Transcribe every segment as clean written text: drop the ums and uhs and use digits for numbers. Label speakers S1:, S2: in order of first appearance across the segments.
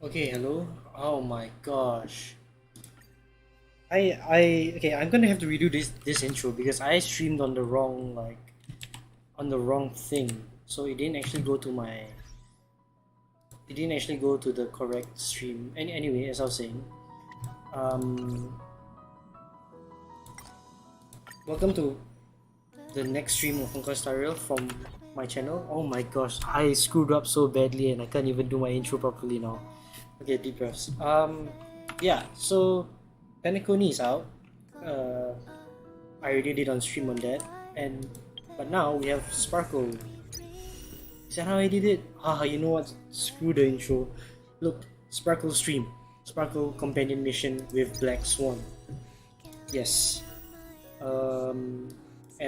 S1: Okay, hello. Oh my gosh. Okay, I'm gonna have to redo this intro because I streamed on the wrong on the wrong thing. So it didn't actually go to the correct stream. Anyway, as I was saying, um welcome to the next stream of Funko Star Rail from my channel. Oh my gosh, I screwed up so badly and I can't even do my intro properly now. Okay, deep breaths. Yeah, so Penacony is out. I already did on stream on that, but now we have Sparkle. Is that how I did it? You know what? Screw the intro. Look, Sparkle stream, Sparkle companion mission with Black Swan. Yes. And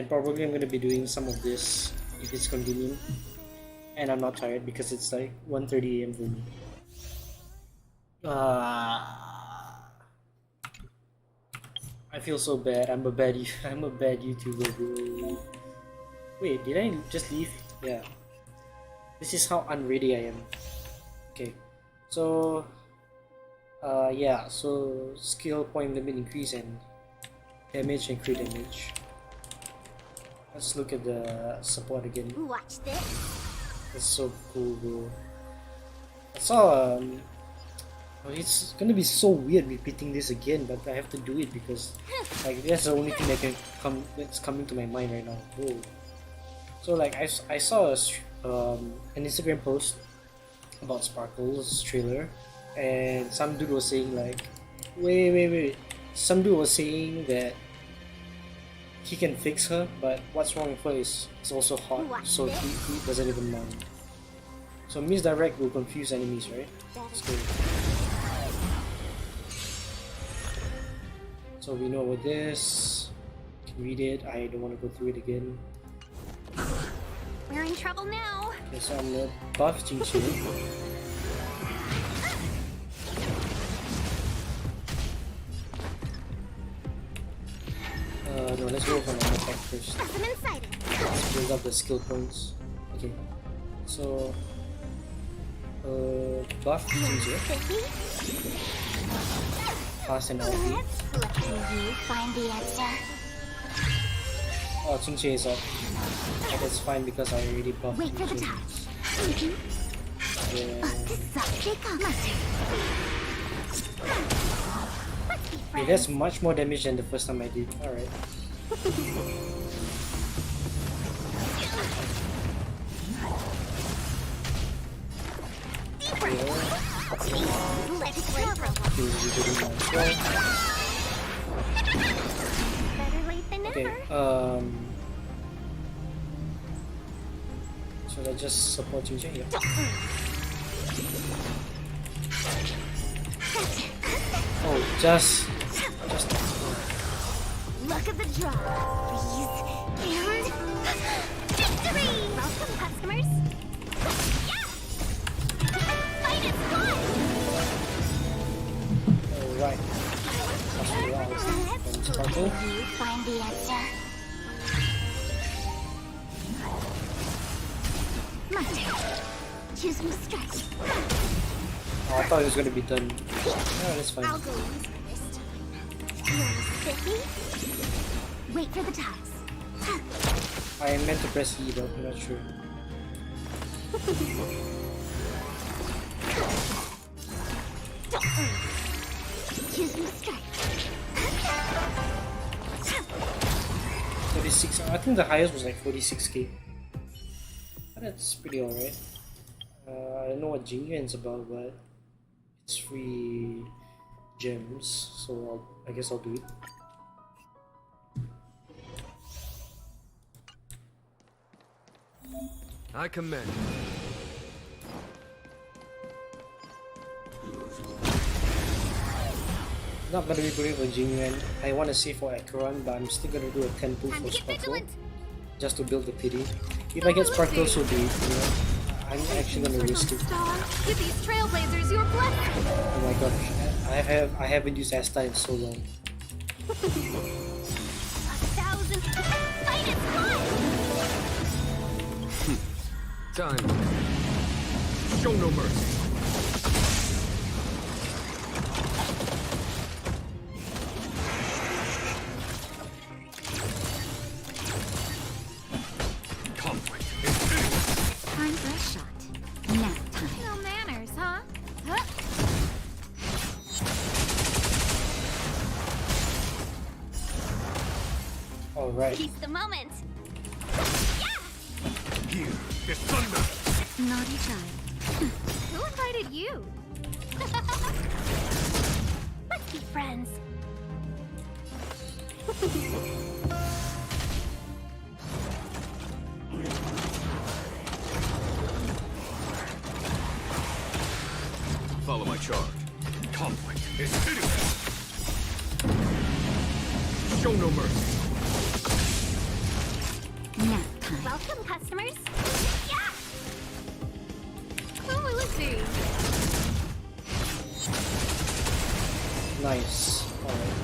S1: probably I'm gonna be doing some of this if it's convenient, and I'm not tired because it's like 1:30 a.m. for me. I feel so bad. I'm a bad YouTuber, bro. Wait, did I just leave? Yeah. This is how unready I am. Okay. So yeah, so skill point limit increase and damage and crit damage. Let's look at the support again.
S2: Watch this.
S1: That's so cool, bro. I saw it's gonna be so weird repeating this again, but I have to do it because like that's the only thing that's coming to my mind right now. Whoa. So like I saw an Instagram post about Sparkle's trailer, and some dude was saying like, wait. Some dude was saying that he can fix her, but what's wrong with her is it's also hot, so he doesn't even mind. So misdirect will confuse enemies, right? Let's go. So we know about this. You can read it. I don't want to go through it again.
S2: We're in trouble now.
S1: Okay, so I'm gonna buff Jingqi. No, let's go for an attack first. Let's build up the skill points. Okay, so buff Jingqi. Fast and healthy.
S2: You find the answer.
S1: Oh, Qingqi is up. Oh, that's fine because I already buffed
S2: Wait for the
S1: Qingqi.
S2: touch.
S1: Okay, that's much more damage than the first time I did. Alright. Okay, so let's just support Jingqi here. Oh, just
S2: Look at the draw. Freeze and victory! Welcome, customers. Yeah! Fight is fun!
S1: alright. Sparkle.
S2: You find the answer. My turn. Choose me strike.
S1: Oh, I thought it was gonna be done. Oh, that's fine.
S2: I'll go easy this time. You're spiffy. Wait for the toss.
S1: I meant to press E, but I'm not sure.
S2: Choose me strike.
S1: 36. I think the highest was like 46k. That's pretty alright. I don't know what Jingyuan's about, but it's free gems, so I guess I'll do it.
S3: I commend.
S1: Not gonna be going for Jingyuan. I want to save for Acheron, but I'm still gonna do a 10 pull for Sparkle just to build the pity. If I get Sparkle, so be it, you know. I'm actually gonna risk it.
S2: With these trailblazers, you're blessed.
S1: Oh my gosh, I haven't used Asta in so long.
S2: 1,000. Fight is fun.
S3: Time. Show no mercy.
S1: Alright.
S2: Seize the moment.
S3: Here is thunder.
S2: Naughty child. Who invited you? Let's be friends.
S3: Follow my charge. Conflict is hideous. Show no mercy.
S2: Nap time. Welcome, customers. Yeah. Who will it be?
S1: Nice. Alright.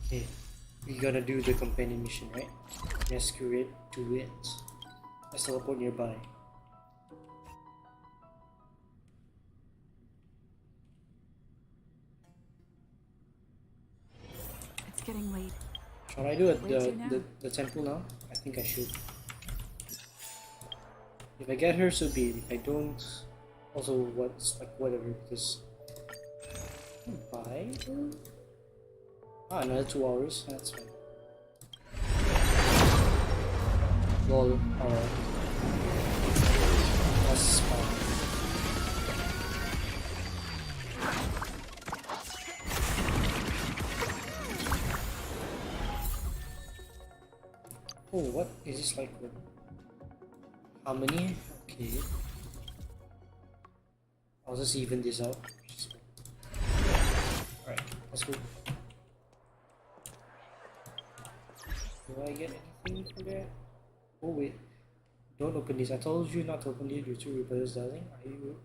S1: Okay. We gotta do the companion mission, right? Rescue it, do it. Let's teleport nearby.
S4: It's getting late.
S1: Shall I do it
S4: Where to now?
S1: the temple now? I think I should. If I get her, so be it. If I don't, also what's like whatever, because bye. Ah, another 2 hours. That's fine. Lol. Alright. That's fine. Oh, what is this like? Harmony? Okay. I'll just even this out. Alright, let's go. Do I get anything from there? Oh wait, don't open this. I told you not to open it. You're too rebellious, darling. Are you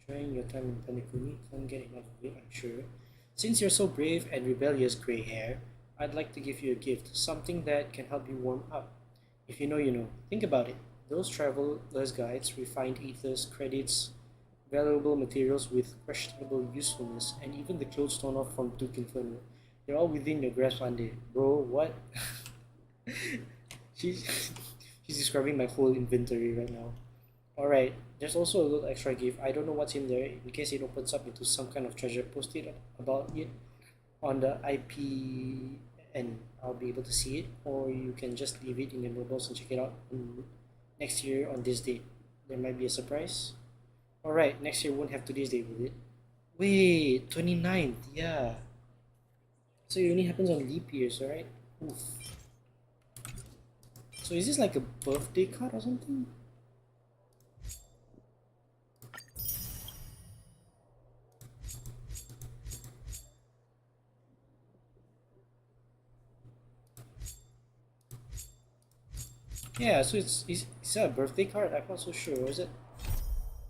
S1: enjoying your time in Panikuni? Can't get enough of it, I'm sure. Since you're so brave and rebellious, gray hair, I'd like to give you a gift, something that can help you warm up. If you know, you know. Think about it. Those traveler's guides, refined ethers, credits, valuable materials with questionable usefulness, and even the clothes torn off from Duke Inferno. They're all within your grasp, aren't they? Bro, what? she's describing my whole inventory right now. Alright, there's also a little extra gift. I don't know what's in there. In case it opens up into some kind of treasure, post it about it on the IP and I'll be able to see it, or you can just leave it in your mailbox and check it out next year on this date. There might be a surprise. Alright, next year won't have today's date, will it? Wait, 29th, yeah. So it only happens on leap years, right? Oof. So is this like a birthday card or something? Yeah, so is that a birthday card? I'm not so sure, is it?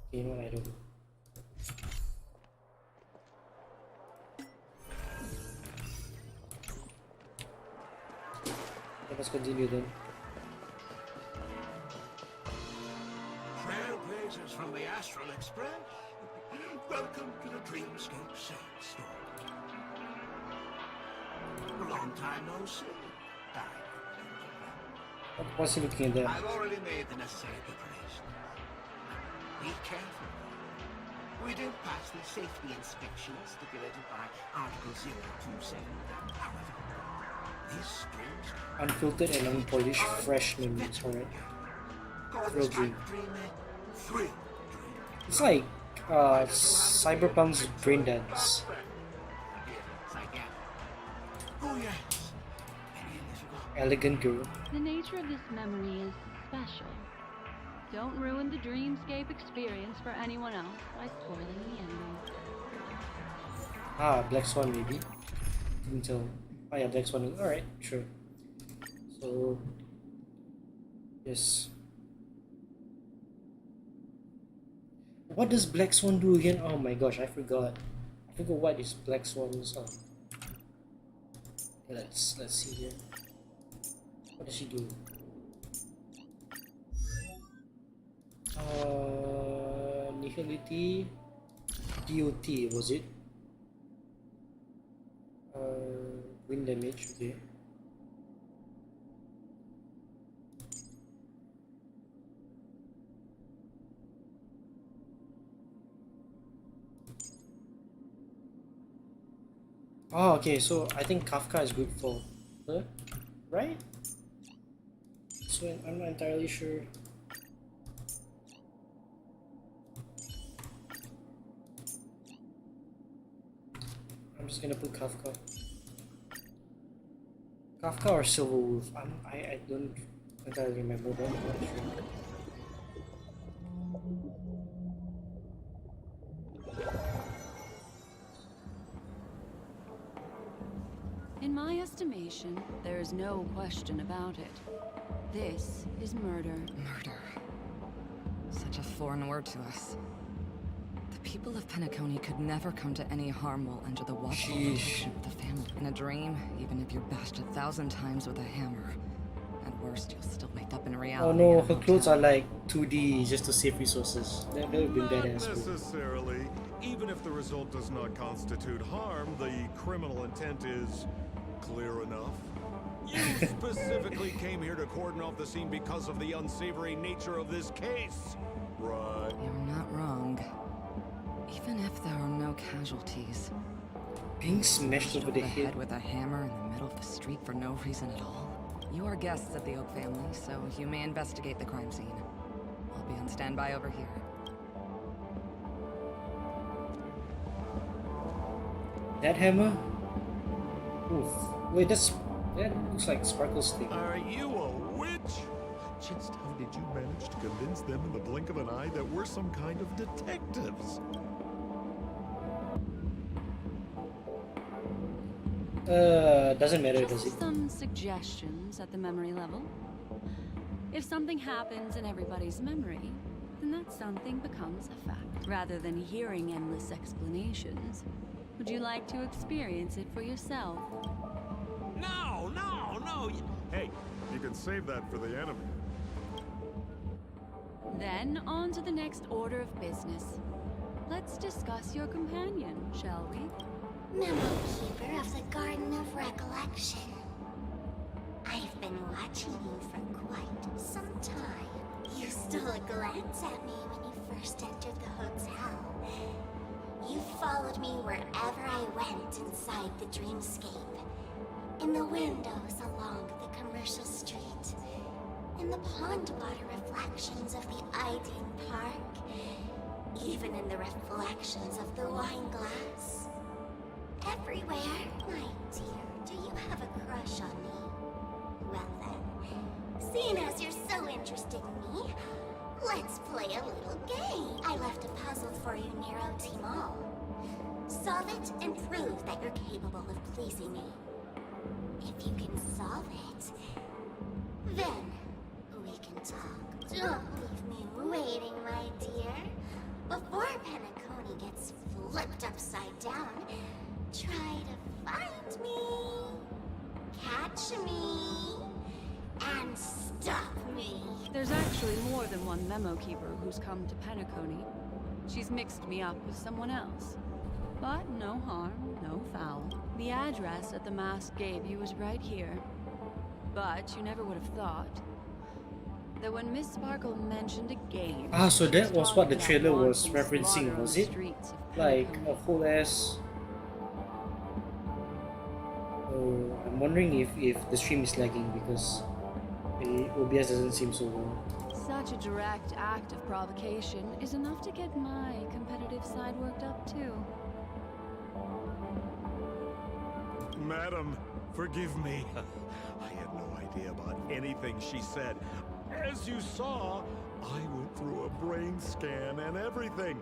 S1: Okay, you know what, I don't know. Let's continue then.
S5: Trailblazers from the Astral Express. Welcome to the Dreamscape Sandstorm. Long time no see.
S1: What's he looking at there?
S5: I've already made the necessary preparations. Be careful. We did pass the safety inspection stipulated by Article 027. However, this strange
S1: Unfiltered and unpolished, fresh memories, alright. Thrill dream. It's like Cyberpunk's brain dance.
S5: Oh yes.
S1: Elegant girl.
S6: The nature of this memory is special. Don't ruin the dreamscape experience for anyone else by spoiling the ending.
S1: Ah, Black Swan maybe. Didn't tell. Oh yeah, Black Swan. Alright, sure. So yes. What does Black Swan do again? Oh my gosh, I forgot. I forgot what is Black Swan's Let's see here. What does she do? Nihility DOT, was it? Wind damage, okay. Oh, okay, so I think Kafka is good for her, right? So I'm not entirely sure. I'm just gonna put Kafka. Kafka or Silver Wolf? I don't entirely remember that. I'm not sure.
S6: In my estimation, there is no question about it. This is murder.
S4: Murder. Such a foreign word to us. The people of Penacony could never come to any harm while under the watchful protection of the family. In a dream, even if you're bashed 1,000 times with a hammer, at worst, you'll still wake up in
S1: Oh
S4: reality.
S1: no,
S4: in a
S1: her clothes
S4: hotel.
S1: are like 2D just to save resources. That would have been
S3: Not
S1: badass. Cool.
S3: necessarily. Even if the result does not constitute harm, the criminal intent is clear enough. You specifically came here to cordon off the scene because of the unsavory nature of this case, right?
S4: You're not wrong. Even if there are no casualties,
S1: Being smashed over the head.
S4: with a hammer in the middle of the street for no reason at all. You are guests of the Oak family, so you may investigate the crime scene. I'll be on standby over here.
S1: That hammer? Oof. Wait, that looks like Sparkle's thing.
S3: Are you a witch? Just how did you manage to convince them in the blink of an eye that we're some kind of detectives?
S1: Doesn't matter, does
S6: Just
S1: it?
S6: some suggestions at the memory level. If something happens in everybody's memory, then that something becomes a fact, rather than hearing endless explanations. Would you like to experience it for yourself?
S3: No, no, no! Hey, you can save that for the enemy.
S6: Then, on to the next order of business. Let's discuss your companion, shall we?
S2: Memo Keeper of the Garden of Recollection. I've been watching you for quite some time. You stole a glance at me when you first entered the hotel. You followed me wherever I went inside the dreamscape. In the windows along the commercial street. In the pond water reflections of the Iden Park. Even in the reflections of the wine glass. Everywhere, my dear. Do you have a crush on me? Well then, seeing as you're so interested in me, let's play a little game. I left a puzzle for you near OT Mall. Solve it and prove that you're capable of pleasing me. If you can solve it, then we can talk. Don't leave me waiting, my dear. Before Penacony gets flipped upside down, try to find me, catch me, and stop me.
S6: There's actually more than one memo keeper who's come to Penacony. She's mixed me up with someone else. But no harm, no foul. The address that the mask gave you was right here. But you never would have thought that when Miss Sparkle mentioned a game...
S1: Ah, so that was what the
S6: talking
S1: trailer
S6: about
S1: was
S6: wanton
S1: referencing,
S6: slaughter on
S1: was
S6: the
S1: it?
S6: streets of
S1: Like
S6: Penacony.
S1: a whole ass. Oh, I'm wondering if the stream is lagging because OBS doesn't seem so well.
S6: Such a direct act of provocation is enough to get my competitive side worked up too.
S3: Madam, forgive me. I had no idea about anything she said. As you saw, I went through a brain scan and everything.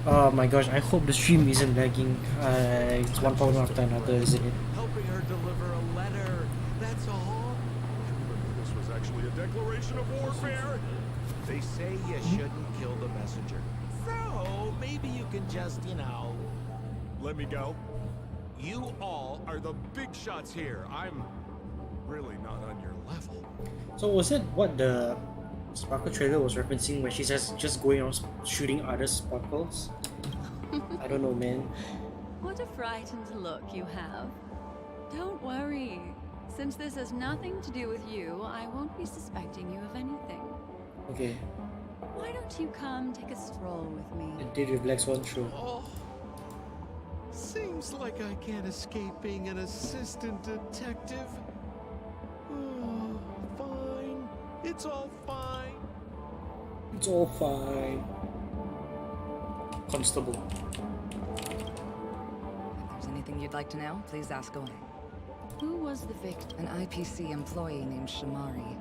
S1: Oh my gosh, I hope the stream isn't lagging. It's one problem after another, isn't it?
S3: Helping her deliver a letter. That's all. This was actually a declaration of warfare.
S7: They say you shouldn't kill the messenger. So, maybe you can just,
S3: Let me go. You all are the big shots here. I'm really not on your level.
S1: So was it what the Sparkle trailer was referencing when she says just going around shooting other sparkles? I don't know, man.
S6: What a frightened look you have. Don't worry. Since this has nothing to do with you, I won't be suspecting you of anything.
S1: Okay.
S6: Why don't you come take a stroll with me?
S1: The date with Black Swan show.
S7: Oh, seems like I can't escape being an assistant detective. Oh, fine. It's all fine.
S1: It's all fine. Constable.
S4: If there's anything you'd like to know, please ask away.
S6: Who was the victim?
S4: An IPC employee named Shamari.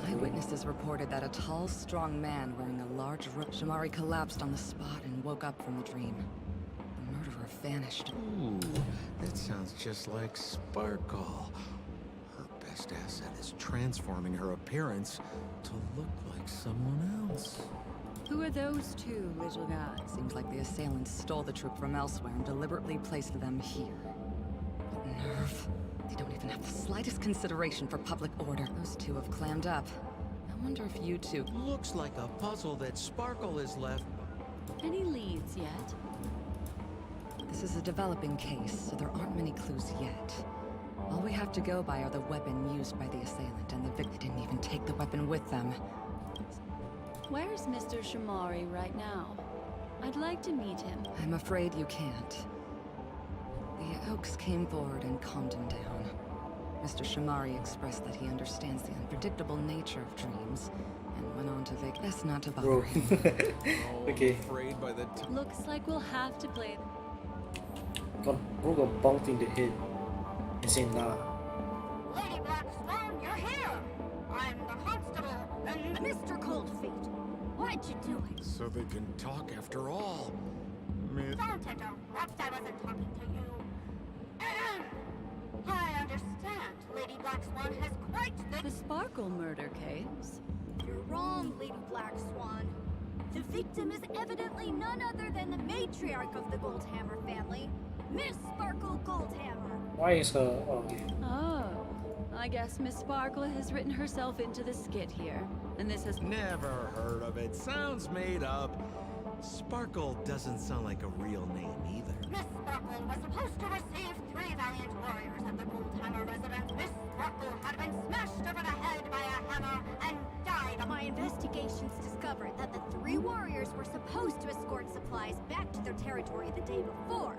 S4: Eyewitnesses reported that a tall, strong man wearing a large robe. Shamari collapsed on the spot and woke up from the dream. The murderer vanished.
S7: Ooh, that sounds just like Sparkle. Her best asset is transforming her appearance to look like someone else.
S6: Who are those two little guys?
S4: Seems like the assailants stole the troop from elsewhere and deliberately placed them here. What nerve. They don't even have the slightest consideration for public order. Those two have clammed up. I wonder if you two...
S7: Looks like a puzzle that Sparkle is left.
S6: Any leads yet?
S4: This is a developing case, so there aren't many clues yet. All we have to go by are the weapon used by the assailant, and the victim didn't even take the weapon with them.
S6: Where's Mr. Shamari right now? I'd like to meet him.
S4: I'm afraid you can't. The Oaks came forward and calmed him down. Mr. Shamari expressed that he understands the unpredictable nature of dreams, and went on to best not to bother
S1: Bro.
S4: him.
S1: Okay.
S7: Afraid by the
S6: Looks like we'll have to play.
S1: Bro got bumped in the head. And say nah.
S2: Lady Black Swan, you're here! I'm the constable, and Mr. Coldfeet. Why'd you do it?
S3: So they can talk after all.
S2: Don't interrupt, I wasn't talking to you. I understand Lady Black Swan has quite the...
S6: The Sparkle murder case?
S2: You're wrong, Lady Black Swan. The victim is evidently none other than the matriarch of the Goldhammer family, Miss Sparkle Goldhammer.
S1: Why is her... Oh, okay.
S6: Oh, I guess Miss Sparkle has written herself into the skit here. And this has...
S7: Never heard of it. Sounds made up. Sparkle doesn't sound like a real name either.
S2: Miss Sparkle was supposed to receive 3 valiant warriors at the Goldhammer residence. Miss Sparkle had been smashed over the head by a hammer and died. My investigations discovered that the 3 warriors were supposed to escort supplies back to their territory the day before.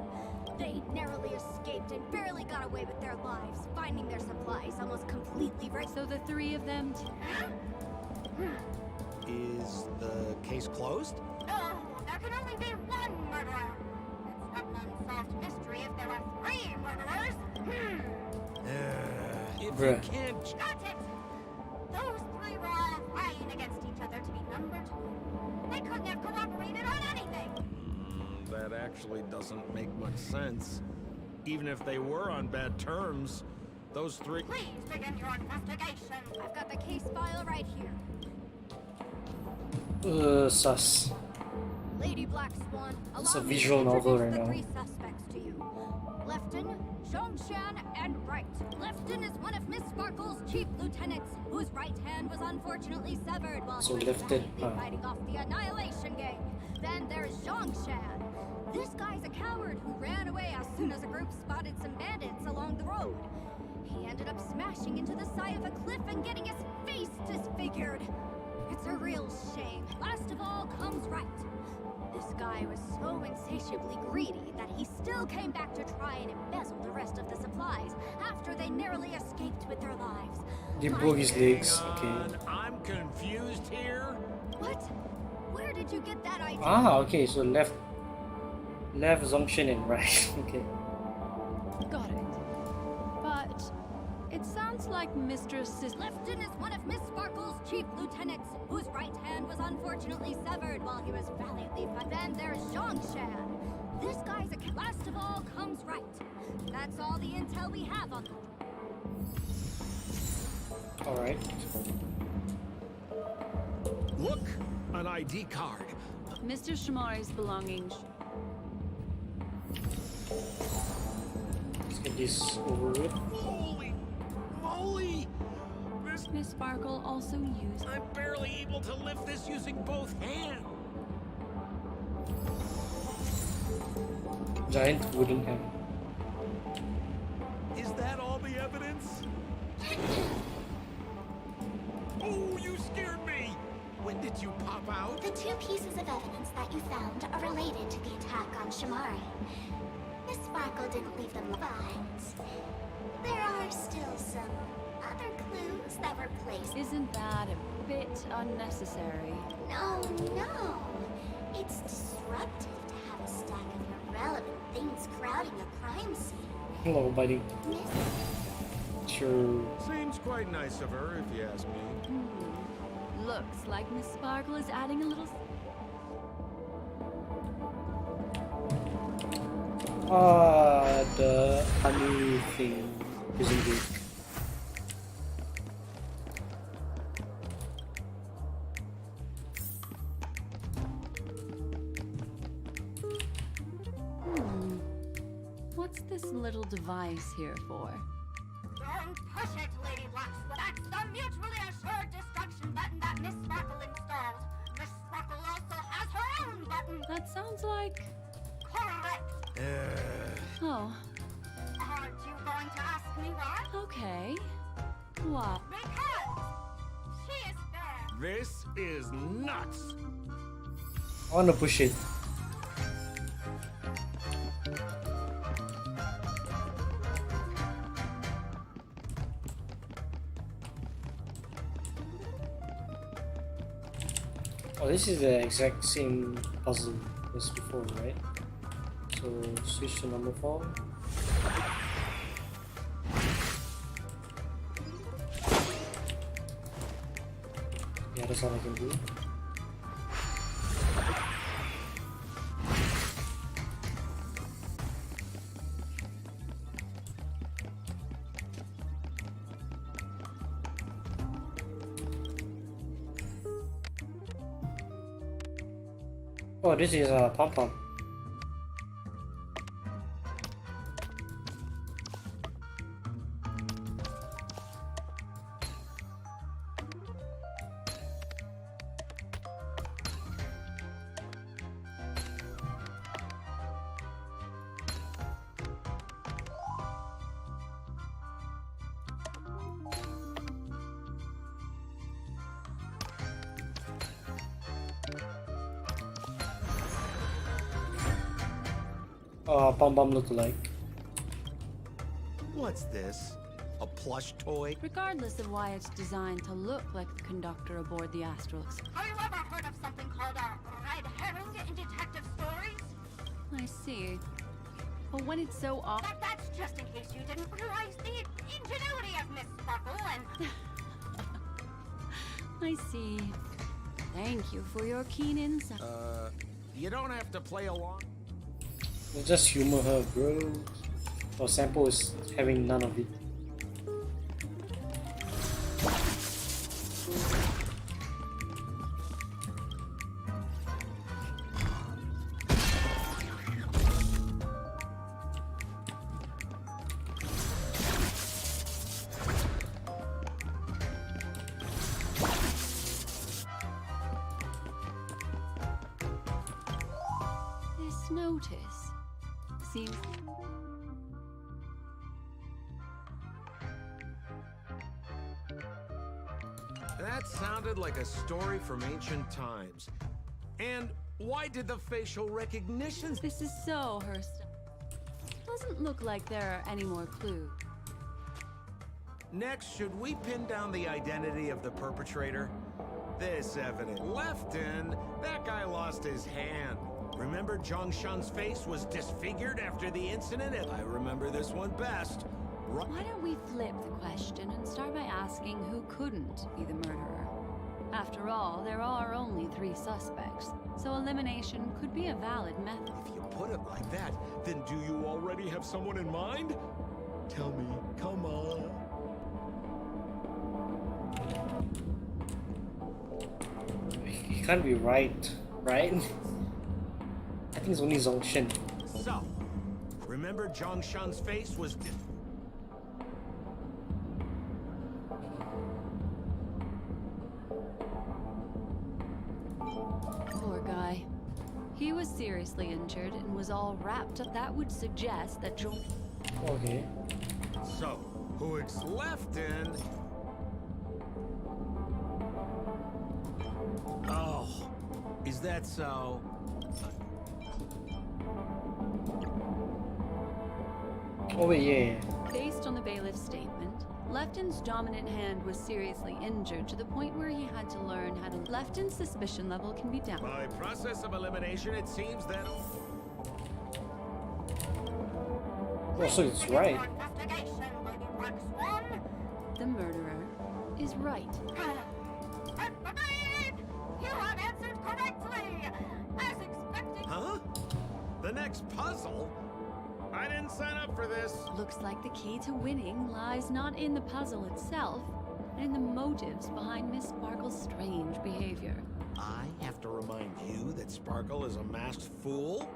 S2: They narrowly escaped and barely got away with their lives, finding their supplies almost completely right.
S6: So the 3 of them...
S7: Is the case closed?
S2: No, there can only be 1 murderer. It's an unsolved mystery if there are 3 murderers.
S7: If
S1: Bruh.
S7: you can't...
S2: Got it! Those 3 were all vying against each other to be number 2. They couldn't have cooperated on anything.
S7: That actually doesn't make much sense. Even if they were on bad terms, those 3...
S2: Please begin your investigation. I've got the case file right here.
S1: Sus.
S2: Lady Black Swan,
S1: It's a
S2: allow me
S1: visual
S2: to
S1: novel
S2: introduce
S1: right
S2: the
S1: now.
S2: 3 suspects to you. Lefton, Zhongshan, and Wright. Lefton is one of Miss Sparkle's chief lieutenants, whose right hand was unfortunately severed while
S1: So
S2: he was
S1: Lefton,
S2: valiantly fighting off the Annihilation Gang. Then there's Zhongshan. This guy's a coward who ran away as soon as a group spotted some bandits along the road. He ended up smashing into the side of a cliff and getting his face disfigured. It's a real shame. Last of all comes Wright. This guy was so insatiably greedy that he still came back to try and embezzle the rest of the supplies after they narrowly escaped with their lives.
S1: They broke his legs. Okay.
S7: I'm confused here.
S2: What? Where did you get that idea?
S1: Ah, okay. So left Zhongshan and right. Okay.
S6: Got it. But it sounds like Mistress is...
S2: Lefton is one of Miss Sparkle's chief lieutenants, whose right hand was unfortunately severed while he was valiantly fought. Then there's Zhongshan. This guy's a... Last of all comes Wright. That's all the intel we have on them.
S1: Alright.
S7: Look, an ID card.
S6: Mr. Shamari's belongings.
S1: Let's get this over with.
S7: Holy moly!
S6: Miss Sparkle also used...
S7: I'm barely able to lift this using both hands.
S1: Giant wooden hand.
S7: Is that all the evidence?
S3: Oh, you scared me!
S5: When did you pop out?
S2: The two pieces of evidence that you found are related to the attack on Shamari. Miss Sparkle didn't leave them behind. There are still some other clues that were placed.
S6: Isn't that a bit unnecessary?
S2: No, no. It's disruptive to have a stack of irrelevant things crowding a crime scene.
S1: Hello, buddy.
S2: Miss
S1: Sure.
S3: Seems quite nice of her, if you ask me.
S6: Looks like Miss Sparkle is adding a little...
S1: The honey thing isn't good.
S6: What's this little device here for?
S2: Don't push it, Lady Lux. That's the mutually assured destruction button that Miss Sparkle installed. Miss Sparkle also has her own button.
S6: That sounds like...
S2: Correct.
S6: Oh,
S2: Aren't you going to ask me why?
S6: okay. What?
S2: Because she is there.
S3: This is nuts!
S1: I wanna push it. Oh, this is the exact same puzzle as before, right? So switch to number 4. Yeah, that's all I can do. Oh, this is a pom pom. Pom pom look like.
S7: What's this? A plush toy?
S6: Regardless of why it's designed to look like the conductor aboard the Astral Express.
S2: Have you ever heard of something called a red herring in detective stories?
S6: I see. But when it's so off...
S2: That's just in case you didn't realize the ingenuity of Miss Sparkle and...
S6: I see. Thank you for your keen insight.
S7: You don't have to play along.
S1: Let's just humor her, bro. Oh, Sampo is having none of it.
S6: This notice seems...
S7: That sounded like a story from ancient times. And why did the facial recognitions...
S6: This is so her stuff. Doesn't look like there are any more clues.
S7: Next, should we pin down the identity of the perpetrator? This evidence. Lefton, that guy lost his hand. Remember Zhongshan's face was disfigured after the incident? I remember this one best.
S6: Why don't we flip the question and start by asking who couldn't be the murderer? After all, there are only 3 suspects, so elimination could be a valid method.
S3: If you put it like that, then do you already have someone in mind? Tell me, come on.
S1: He can't be right? I think it's only Zongshan.
S7: So, remember Zhongshan's face was
S6: Poor guy. He was seriously injured and was all wrapped up. That would suggest that
S1: Okay.
S7: So, who Lefton. Oh, is that so?
S1: Oh wait, yeah.
S6: Based on the bailiff's statement, Lefton's dominant hand was seriously injured to the point where he had to learn how to... Lefton's suspicion level can be down.
S7: By process of elimination, it seems that...
S1: Oh, so it's right.
S6: The murderer is right.
S2: You have answered correctly, as expected.
S7: Huh? The next puzzle? I didn't sign up for this.
S6: Looks like the key to winning lies not in the puzzle itself, but in the motives behind Miss Sparkle's strange behavior.
S7: I have to remind you that Sparkle is a masked fool?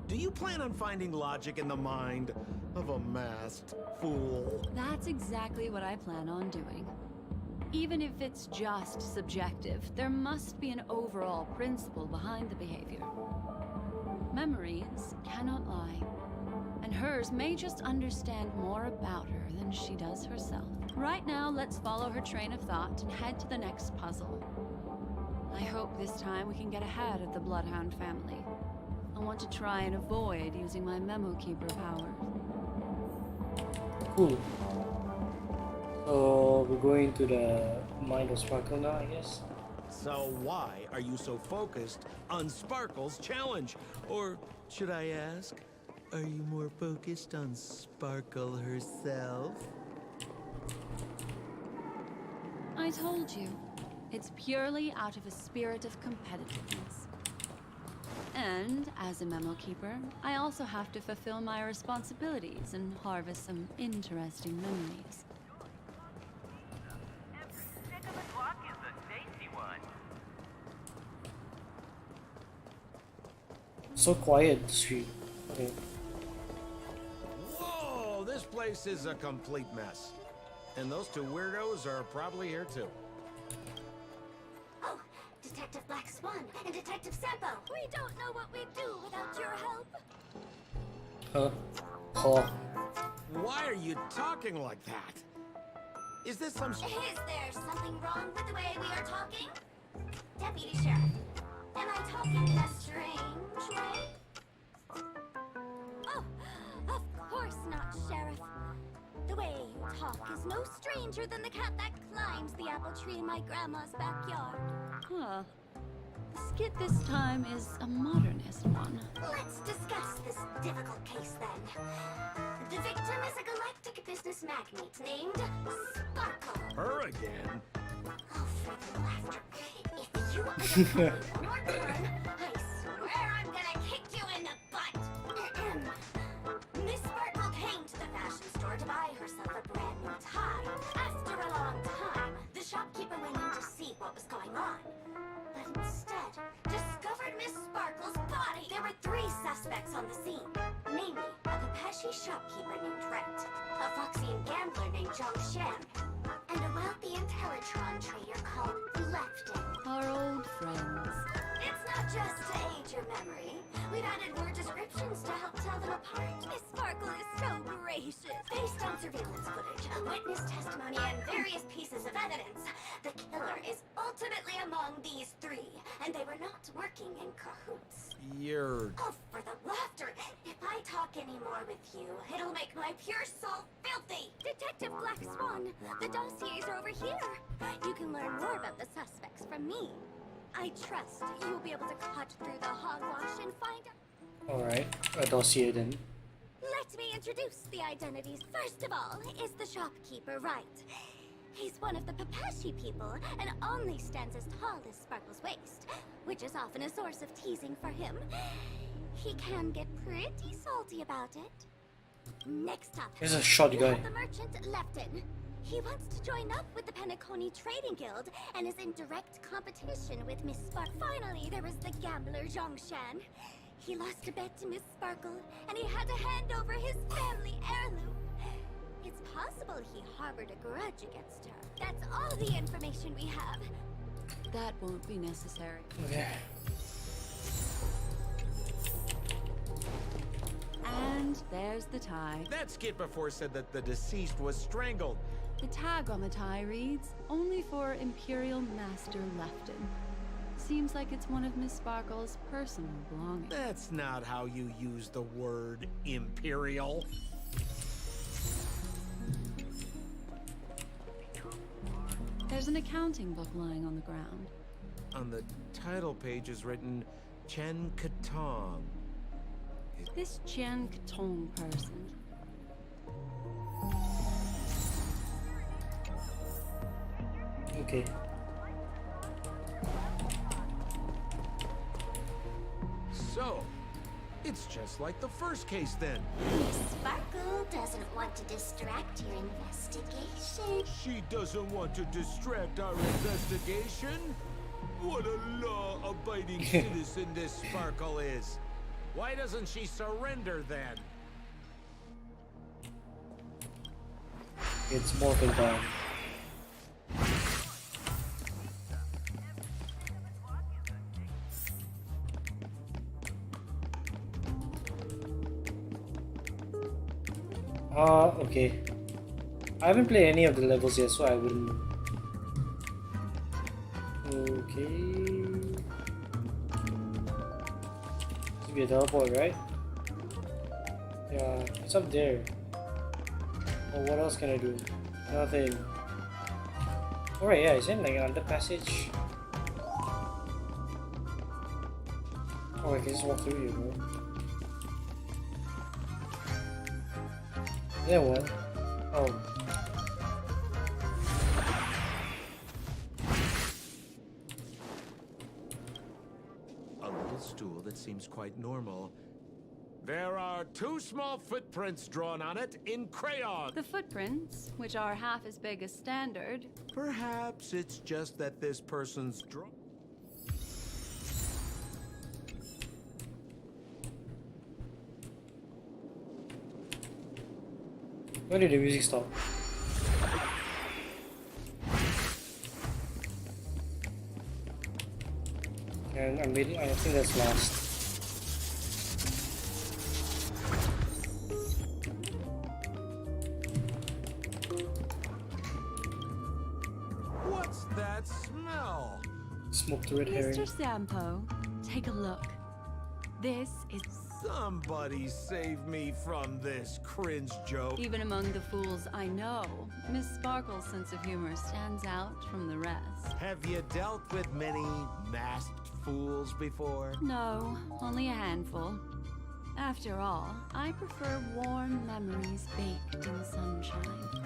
S7: Do you plan on finding logic in the mind of a masked fool?
S6: That's exactly what I plan on doing. Even if it's just subjective, there must be an overall principle behind the behavior. Memories cannot lie, and hers may just understand more about her than she does herself. Right now, let's follow her train of thought and head to the next puzzle. I hope this time we can get ahead of the Bloodhound family. I want to try and avoid using my Memo Keeper powers.
S1: Cool. So we're going to the mind of Sparkle now, I guess.
S7: So why are you so focused on Sparkle's challenge? Or should I ask, are you more focused on Sparkle herself?
S6: I told you, it's purely out of a spirit of competitiveness. And as a Memo Keeper, I also have to fulfill my responsibilities and harvest some interesting memories.
S1: So quiet, the street. Okay.
S7: Whoa, this place is a complete mess. And those two weirdos are probably here too.
S2: Oh, Detective Black Swan and Detective Sampo. We don't know what we'd do without your help.
S1: Huh? Oh.
S7: Why are you talking like that? Is this some...
S2: Is there something wrong with the way we are talking? Deputy Sheriff, am I talking in a strange way? Oh, of course not, Sheriff. The way you talk is no stranger than the cat that climbs the apple tree in my grandma's backyard.
S6: Huh. The skit this time is a modernist one.
S2: Let's discuss this difficult case then. The victim is a galactic business magnate named Sparkle.
S7: Her again?
S2: Oh, for the laughter. If you are one more turn, I swear I'm gonna kick you in the butt. Miss Sparkle came to the fashion store to buy herself a brand new tie. After a long time, the shopkeeper went in to see what was going on. But instead, discovered Miss Sparkle's body. There were 3 suspects on the scene. Namely, a Pepeshi shopkeeper named Rhett, a Foxian gambler named Zhang Shan, and a wealthy Intellitron trader called Lefton.
S6: Our old friends.
S2: It's not just to aid your memory. We've added more descriptions to help tell them apart. Miss Sparkle is so gracious. Based on surveillance footage, witness testimony, and various pieces of evidence, the killer is ultimately among these 3, and they were not working in cahoots.
S7: You're...
S2: Oh, for the laughter! If I talk any more with you, it'll make my pure soul filthy! Detective Black Swan, the dossiers are over here. You can learn more about the suspects from me. I trust you'll be able to cut through the hogwash and find out.
S1: Alright, a dossier then.
S2: Let me introduce the identities. First of all, is the shopkeeper, right? He's one of the Pepeshi people and only stands as tall as Sparkle's waist, which is often a source of teasing for him. He can get pretty salty about it. Next up,
S1: He's a short
S2: we
S1: guy.
S2: have the merchant Lefton. He wants to join up with the Penacony Trading Guild and is in direct competition with Miss Spark. Finally, there was the gambler Zhang Shan. He lost a bet to Miss Sparkle, and he had to hand over his family heirloom. It's possible he harbored a grudge against her. That's all the information we have.
S6: That won't be necessary.
S1: Okay.
S6: And there's the tie.
S7: That skit before said that the deceased was strangled.
S6: The tag on the tie reads, "Only for Imperial Master Lefton." Seems like it's one of Miss Sparkle's personal belongings.
S7: That's not how you use the word imperial.
S6: There's an accounting book lying on the ground.
S7: On the title page is written Chen Katong.
S6: This Jian Katong person.
S1: Okay.
S7: So, it's just like the first case then.
S2: Miss Sparkle doesn't want to distract your investigation.
S3: She doesn't want to distract our investigation? What a law-abiding
S7: Citizen this Sparkle is. Why doesn't she surrender then?
S1: It's morphin time. Okay. I haven't played any of the levels yet, so I wouldn't know. Okay. Should be a teleport, right? Yeah, it's up there. Oh, what else can I do? Nothing. Alright, yeah, is it like an under passage? Oh, I can just walk through here, bro. There one. Oh.
S7: A little stool that seems quite normal. There are 2 small footprints drawn on it in crayon.
S6: The footprints, which are half as big as standard.
S7: Perhaps it's just that this person's draw.
S1: Where did the music stop? And I'm waiting. I think that's last.
S7: What's that smell?
S1: Smoked red herring.
S6: Mr. Sampo, take a look. This is...
S7: Somebody save me from this cringe joke.
S6: Even among the fools I know, Miss Sparkle's sense of humor stands out from the rest.
S7: Have you dealt with many masked fools before?
S6: No, only a handful. After all, I prefer warm memories baked in sunshine.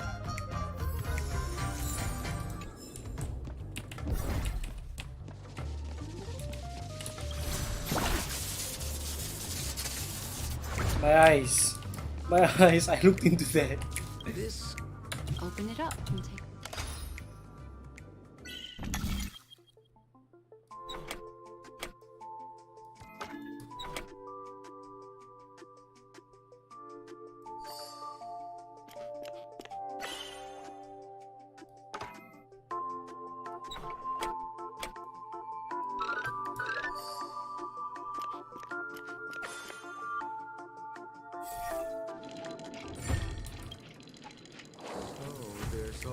S1: My eyes. My eyes. I looked into that.
S7: This
S6: Open it up and take...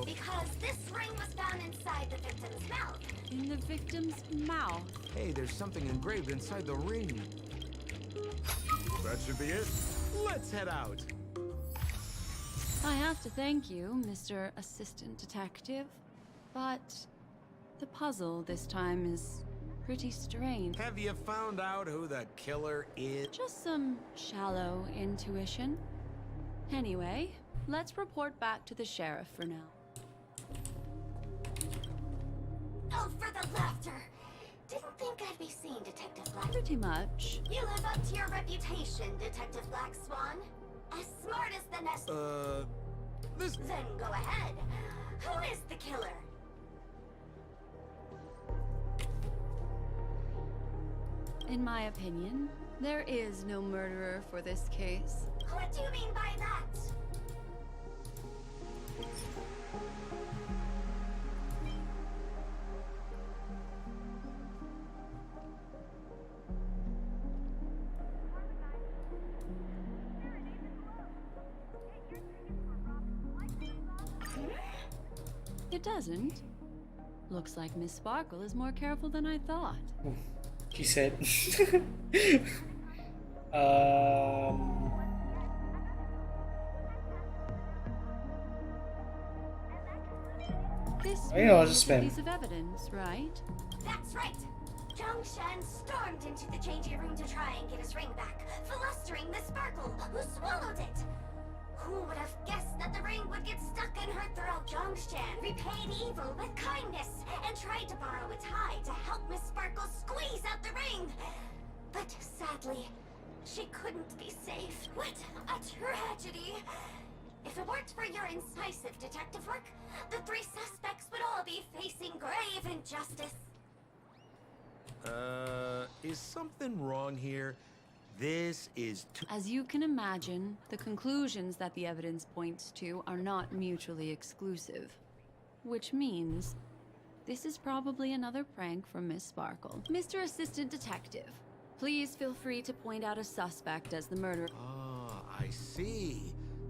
S2: Because this ring was found inside the victim's mouth.
S6: In the victim's mouth.
S7: Hey, there's something engraved inside the ring. That should be it. Let's head out.
S6: I have to thank you, Mr. Assistant Detective, but the puzzle this time is pretty strange.
S7: Have you found out who the killer is?
S6: Just some shallow intuition. Anyway, let's report back to the sheriff for now.
S2: Oh, for the laughter. Didn't think I'd be seeing Detective Black.
S6: Pretty much.
S2: You live up to your reputation, Detective Black Swan. As smart as the nest.
S7: This...
S2: Then go ahead. Who is the killer?
S6: In my opinion, there is no murderer for this case.
S2: What do you mean by that?
S6: It doesn't. Looks like Miss Sparkle is more careful than I thought.
S1: She said. um.
S6: This
S1: Oh, yeah, I'll
S6: is
S1: just
S6: a
S1: spam.
S6: piece of evidence, right?
S2: That's right. Zhongshan stormed into the changing room to try and get his ring back, flustering Miss Sparkle, who swallowed it. Who would have guessed that the ring would get stuck in her throat? Zhongshan repaid evil with kindness and tried to borrow a tie to help Miss Sparkle squeeze out the ring. But sadly, she couldn't be saved. What a tragedy! If it weren't for your incisive detective work, the 3 suspects would all be facing grave injustice.
S7: Is something wrong here? This is too...
S6: As you can imagine, the conclusions that the evidence points to are not mutually exclusive. Which means, this is probably another prank from Miss Sparkle. Mr. Assistant Detective, please feel free to point out a suspect as the murderer.
S7: Ah, I see.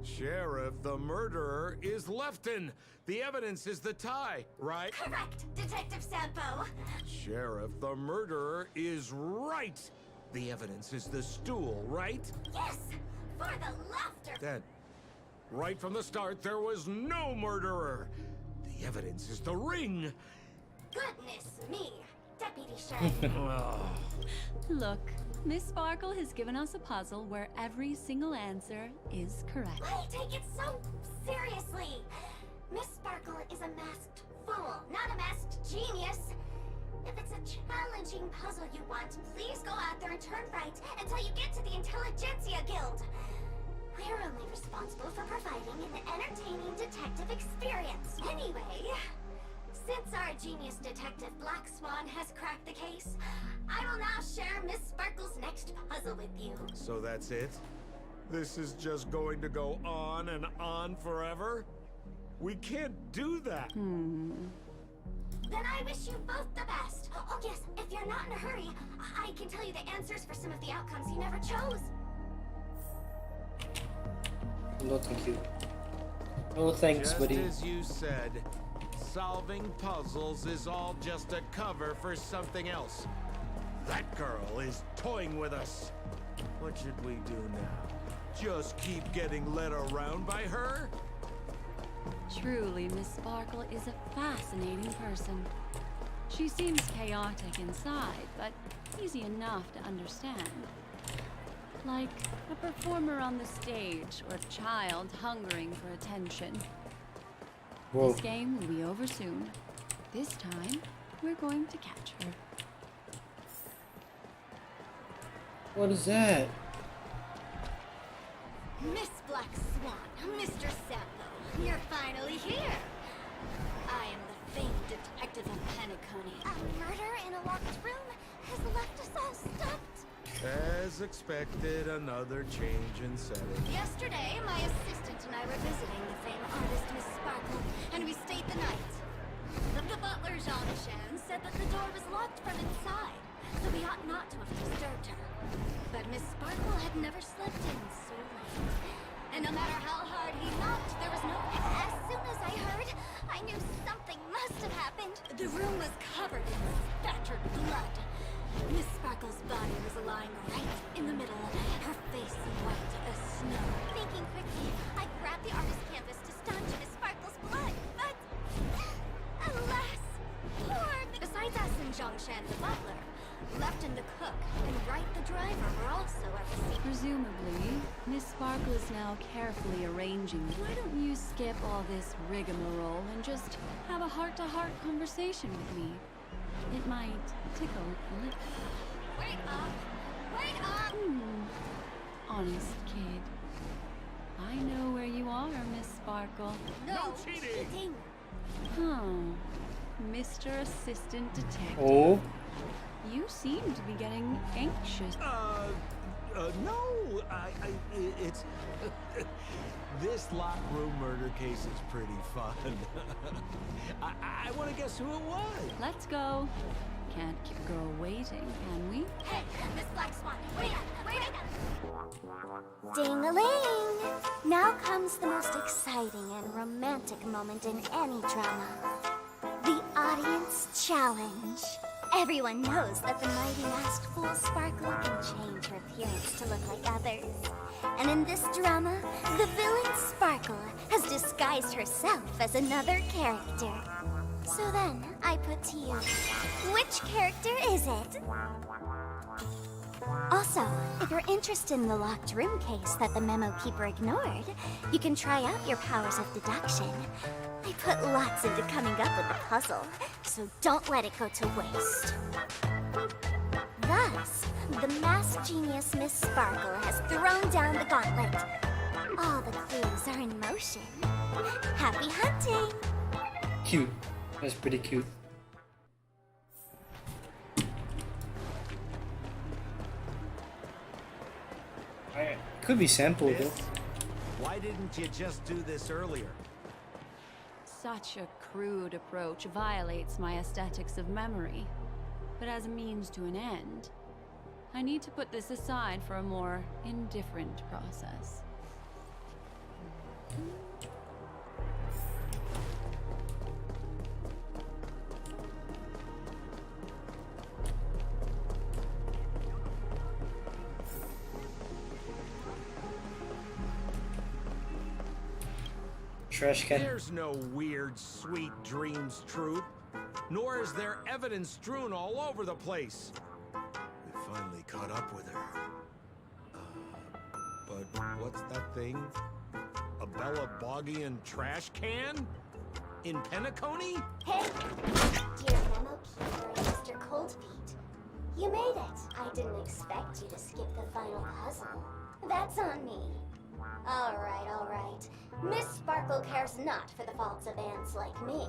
S7: Sheriff, the murderer is Lefton. The evidence is the tie, right?
S2: Correct, Detective Sampo.
S7: Sheriff, the murderer is right. The evidence is the stool, right?
S2: Yes, for the laughter.
S7: Then, right from the start, there was no murderer. The evidence is the ring.
S2: Goodness me, Deputy Sheriff.
S7: Oh.
S6: Look, Miss Sparkle has given us a puzzle where every single answer is correct.
S2: Why take it so seriously? Miss Sparkle is a masked fool, not a masked genius. If it's a challenging puzzle you want, please go out there and turn right until you get to the Intelligentsia Guild. We're only responsible for providing an entertaining detective experience. Anyway, since our genius detective Black Swan has cracked the case, I will now share Miss Sparkle's next puzzle with you.
S7: So that's it? This is just going to go on and on forever? We can't do that.
S2: Then I wish you both the best. Oh yes, if you're not in a hurry, I can tell you the answers for some of the outcomes you never chose.
S1: No, thank you. No, thanks,
S7: Just
S1: buddy.
S7: as you said, solving puzzles is all just a cover for something else. That girl is toying with us. What should we do now? Just keep getting led around by her?
S6: Truly, Miss Sparkle is a fascinating person. She seems chaotic inside, but easy enough to understand. Like a performer on the stage or a child hungering for attention.
S1: Whoa.
S6: This game will be over soon. This time, we're going to catch her.
S1: What is that?
S2: Miss Black Swan, Mr. Sampo, you're finally here. I am the famed detective of Penacony. A murder in a locked room has left us all stumped.
S7: As expected, another change in setting.
S2: Yesterday, my assistant and I were visiting the famed artist Miss Sparkle, and we stayed the night. The butler, Jean-Michel, said that the door was locked from inside, so we ought not to have disturbed her. But Miss Sparkle had never slept in so late. And no matter how hard he knocked, there was no... As soon as I heard, I knew something must have happened. The room was covered in spattered blood. Miss Sparkle's body was lying right in the middle, her face white as snow. Thinking quickly, I grabbed the artist canvas to staunch Miss Sparkle's blood, but... Alas! Poor... Besides us and Zhongshan the butler, Lefton the cook, and Wright the driver were also at the scene.
S6: Presumably, Miss Sparkle is now carefully arranging. Why don't you skip all this rigmarole and just have a heart-to-heart conversation with me? It might tickle a little.
S2: Wait up! Wait up!
S6: Honest kid. I know where you are, Miss Sparkle.
S2: No
S7: cheating.
S6: Huh. Mr. Assistant Detective.
S1: Oh,
S6: You seem to be getting anxious.
S7: No, it's... This locked room murder case is pretty fun. I want to guess who it was.
S6: Let's go. can't keep a girl waiting, can we?
S2: Hey, Miss Black Swan, wait up, wait up! Ding-a-ling! Now comes the most exciting and romantic moment in any drama. The audience challenge. Everyone knows that the mighty masked fool Sparkle can change her appearance to look like others. And in this drama, the villain Sparkle has disguised herself as another character. So then, I put to you, which character is it? Also, if you're interested in the locked room case that the memo keeper ignored, you can try out your powers of deduction. I put lots into coming up with the puzzle, so don't let it go to waste. Thus, the masked genius Miss Sparkle has thrown down the gauntlet. All the clues are in motion. Happy hunting!
S1: Cute. That's pretty cute. Could be sampled though.
S7: Why didn't you just do this earlier?
S6: Such a crude approach violates my aesthetics of memory. But as a means to an end, I need to put this aside for a more indifferent process.
S1: Trash can.
S7: There's no weird, sweet dreams truth, nor is there evidence strewn all over the place. We finally caught up with her. But what's that thing? A Bella Boggian trash can? In Penacony?
S2: Hey, dear memo keeper, Mr. Coldfeet. You made it. I didn't expect you to skip the final puzzle. That's on me. All right. Miss Sparkle cares not for the faults of ants like me.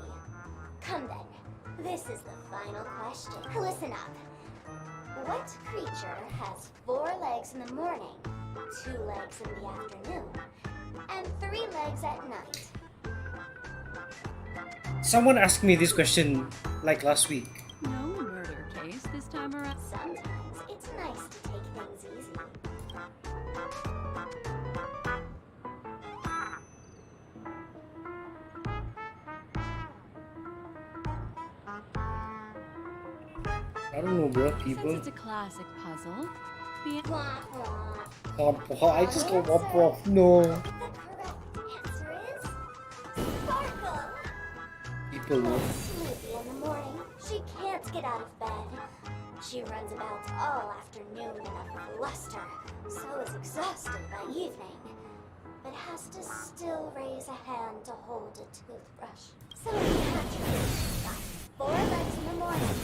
S2: Come then. This is the final question. Listen up. What creature has 4 legs in the morning, 2 legs in the afternoon, and 3 legs at night?
S1: Someone asked me this question like last week.
S6: No murder case this time around.
S2: Sometimes it's nice to take things easy.
S1: I don't know, bro. People.
S6: Since it's a classic puzzle, be it
S2: Wah, wah.
S1: I just go wop. No.
S2: The correct answer is Sparkle.
S1: People know.
S2: Smoothie in the morning, she can't get out of bed. She runs about all afternoon in a fluster, so is exhausted by evening, but has to still raise a hand to hold a toothbrush. So she's got 4 legs in the morning,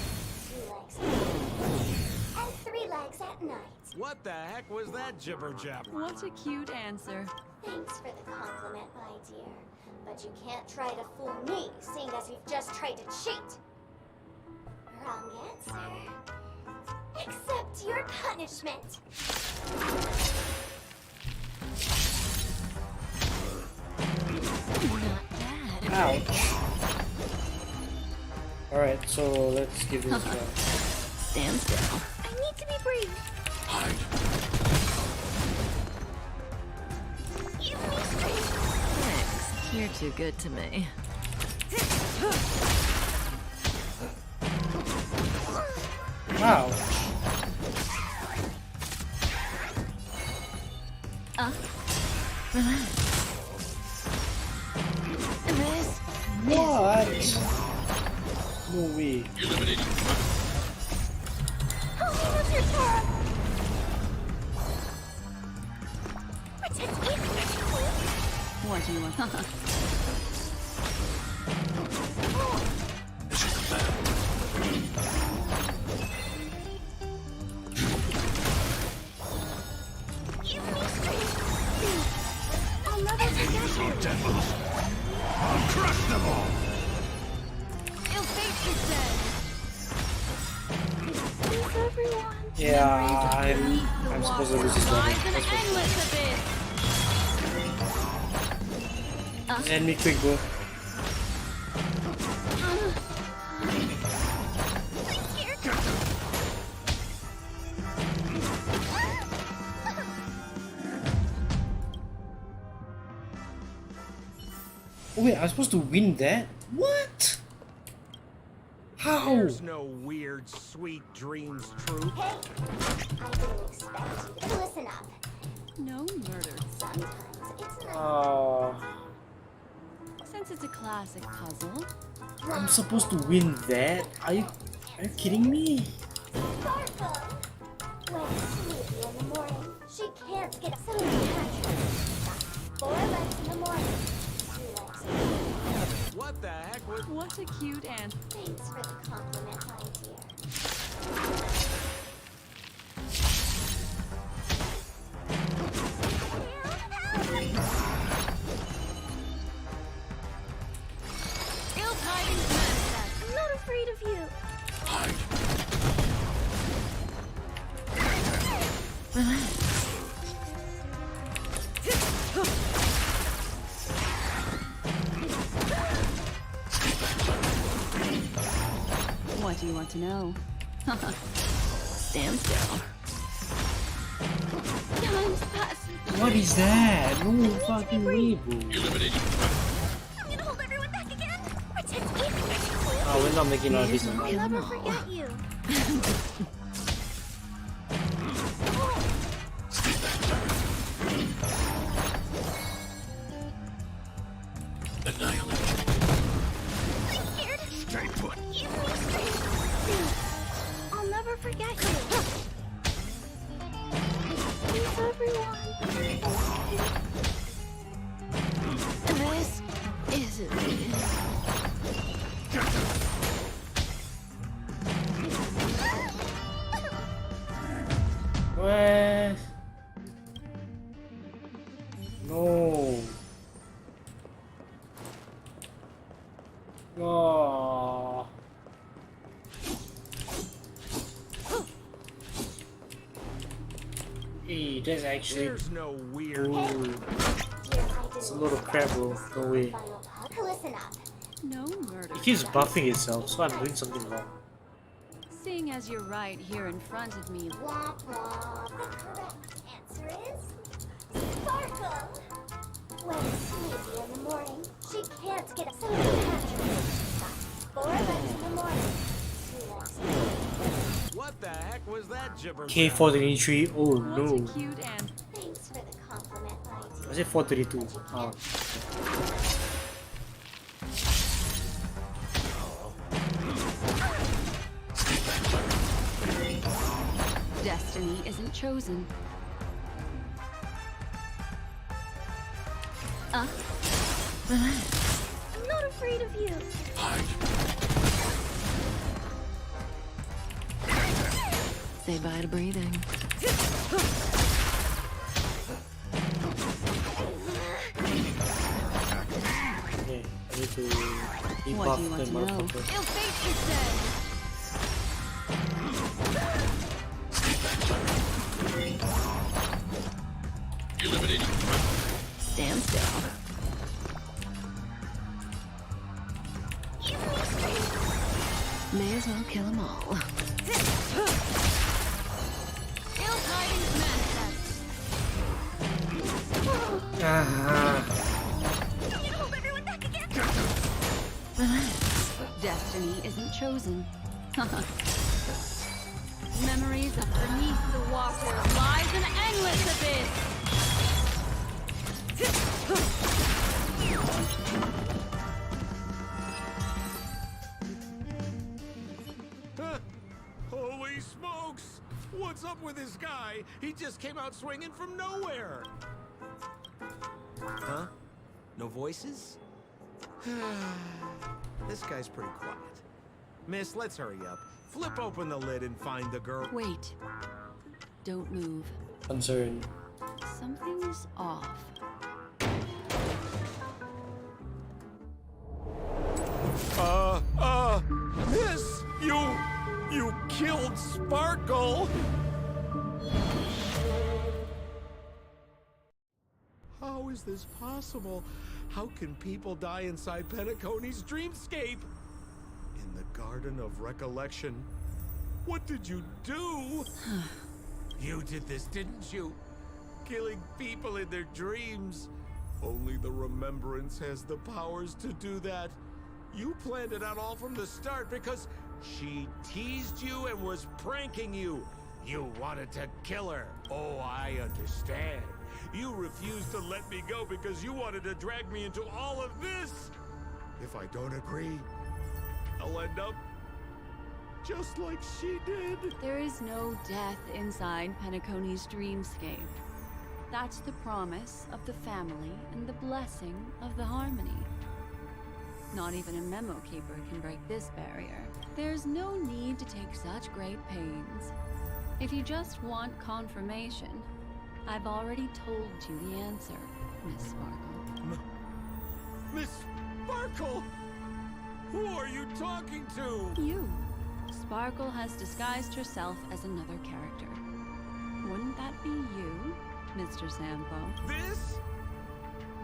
S2: 2 legs in the afternoon, and 3 legs at night.
S7: What the heck was that jibber jabber?
S6: what a cute answer.
S2: Thanks for the compliment, my dear, but you can't try to fool me, seeing as you've just tried to cheat. Wrong answer. Accept your punishment.
S6: Not bad.
S1: Ouch. Alright, so let's give this a try.
S6: Stand still.
S2: I need to be brief. You mistress.
S8: Thanks. You're too good to me.
S1: Wow. What? No way.
S6: What do you want?
S2: I'll never forget you.
S3: I'll crush them all!
S6: Ill fate is dead.
S2: Please, everyone.
S1: Yeah, I'm supposed to lose this level.
S6: Lies an endless abyss.
S1: End me quick, bro. Oh wait, I'm supposed to win that? What? How?
S7: There's no weird, sweet dreams truth.
S2: Hey, I didn't expect you to listen up.
S6: No murder.
S2: Sometimes it's not.
S1: Oh,
S6: Since it's a classic puzzle,
S1: I'm supposed to win that? Are you kidding me?
S2: Sparkle! When sleepy in the morning, she can't get so country. 4 legs in the morning, 2 legs.
S7: What the heck was...
S6: what a cute ant.
S2: Thanks for the compliment, my dear.
S6: Ill tidings manifest.
S2: I'm not afraid of you.
S6: What do you want to know?
S8: Stand still.
S2: Time's passing.
S1: What is that? No fucking way, bro.
S2: I'm gonna hold everyone back again. Pretend it's
S1: Oh, we're not making all this.
S2: I'll never forget you.
S3: Stay put.
S2: I'll never forget you. Thanks, everyone.
S8: This isn't it.
S1: What? No. Oh. Hey, that's actually
S7: There's no weird...
S1: ooh, it's a lot of crap, bro. No way.
S2: Listen up.
S6: No murder.
S1: It keeps buffing itself, so I'm doing something wrong.
S6: Seeing as you're right here in front of me,
S2: Womp womp. The correct answer is Sparkle. When sleepy in the morning, she can't get up. So country. 4 legs in the morning, 2 legs.
S7: What the heck was that gibber?
S1: K423. Oh
S6: what
S1: no.
S6: a cute ant.
S2: Thanks for the compliment, my dear.
S1: Was it 432? Oh.
S6: Destiny isn't chosen.
S2: I'm not afraid of you.
S8: Say bye to breathing.
S1: Okay, I need to
S6: What do you
S1: debuff
S6: want
S1: the
S6: to know?
S1: motherfucker.
S6: Ill fate is said.
S8: Stand still. May as well kill them all.
S6: Ill tidings manifest.
S1: Ah,
S2: Hold everyone back again.
S6: Destiny isn't chosen. Memories of beneath the water lies an endless abyss.
S7: Holy smokes! What's up with this guy? He just came out swinging from nowhere. Huh? No voices? This guy's pretty quiet. Miss, let's hurry up. Flip open the lid and find the girl.
S6: Wait. Don't move.
S1: concern.
S6: Something's off.
S7: Miss, you killed Sparkle. How is this possible? How can people die inside Penacony's dreamscape? In the Garden of Recollection. What did you do? You did this, didn't you? Killing people in their dreams.
S3: Only the Remembrance has the powers to do that. You planned it out all from the start because she teased you and was pranking you. You wanted to kill her. Oh, I understand. You refused to let me go because you wanted to drag me into all of this. If I don't agree, I'll end up just like she did.
S6: There is no death inside Penacony's dreamscape. That's the promise of the family and the blessing of the harmony. Not even a memo keeper can break this barrier. There's no need to take such great pains. If you just want confirmation, I've already told you the answer, Miss Sparkle.
S3: Miss Sparkle? Who are you talking to?
S6: You. Sparkle has disguised herself as another character. Wouldn't that be you, Mr. Sampo?
S7: This?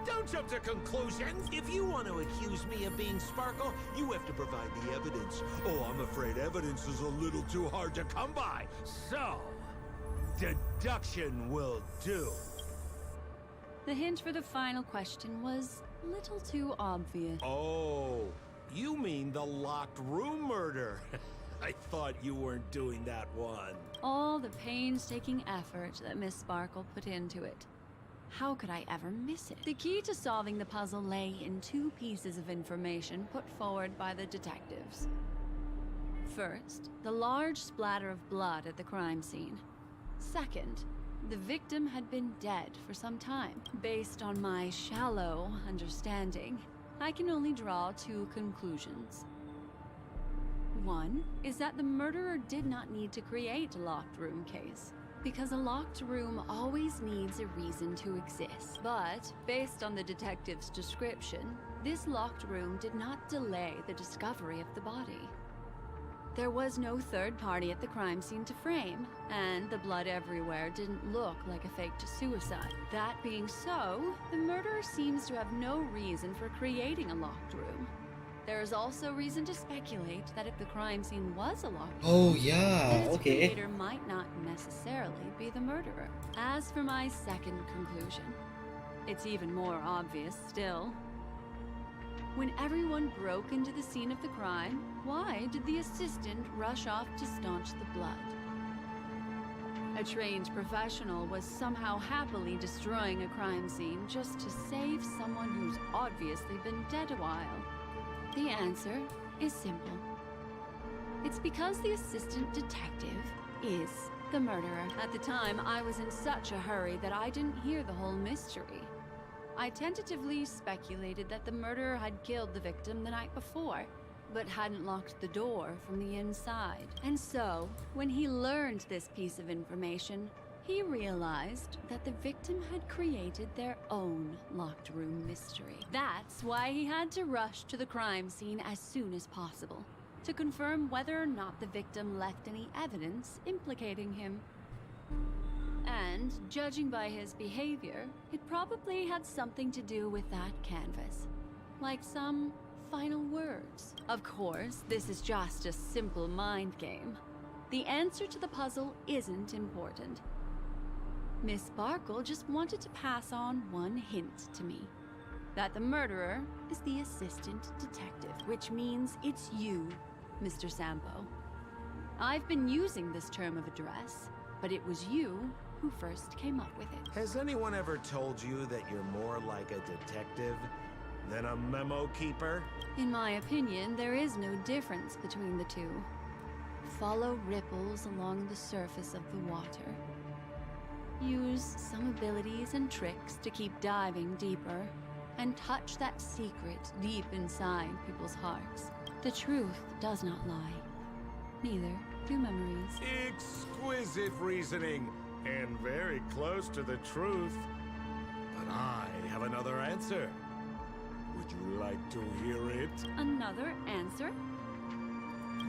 S7: Don't jump to conclusions! If you want to accuse me of being Sparkle, you have to provide the evidence. Oh, I'm afraid evidence is a little too hard to come by. So, deduction will do.
S6: The hint for the final question was a little too obvious.
S7: Oh, you mean the locked room murder? I thought you weren't doing that one.
S6: All the painstaking effort that Miss Sparkle put into it. How could I ever miss it? The key to solving the puzzle lay in two pieces of information put forward by the detectives. First, the large splatter of blood at the crime scene. Second, the victim had been dead for some time. Based on my shallow understanding, I can only draw two conclusions. One is that the murderer did not need to create a locked room case, because a locked room always needs a reason to exist. But, based on the detective's description, this locked room did not delay the discovery of the body. There was no third party at the crime scene to frame, and the blood everywhere didn't look like a faked suicide. That being so, the murderer seems to have no reason for creating a locked room. There is also reason to speculate that if the crime scene was a locked room,
S1: Oh yeah,
S6: then its
S1: okay.
S6: creator might not necessarily be the murderer. As for my second conclusion, it's even more obvious still. When everyone broke into the scene of the crime, why did the assistant rush off to staunch the blood? A trained professional was somehow happily destroying a crime scene just to save someone who's obviously been dead a while. The answer is simple. It's because the assistant detective is the murderer. At the time, I was in such a hurry that I didn't hear the whole mystery. I tentatively speculated that the murderer had killed the victim the night before, but hadn't locked the door from the inside. And so, when he learned this piece of information, he realized that the victim had created their own locked room mystery. That's why he had to rush to the crime scene as soon as possible, to confirm whether or not the victim left any evidence implicating him. And, judging by his behavior, it probably had something to do with that canvas. Like some final words. Of course, this is just a simple mind game. The answer to the puzzle isn't important. Miss Sparkle just wanted to pass on one hint to me. That the murderer is the assistant detective, which means it's you, Mr. Sampo. I've been using this term of address, but it was you who first came up with it.
S7: Has anyone ever told you that you're more like a detective than a memo keeper?
S6: In my opinion, there is no difference between the two. Follow ripples along the surface of the water. Use some abilities and tricks to keep diving deeper, and touch that secret deep inside people's hearts. The truth does not lie. Neither do memories.
S3: Exquisite reasoning, and very close to the truth. But I have another answer. Would you like to hear it?
S6: Another answer?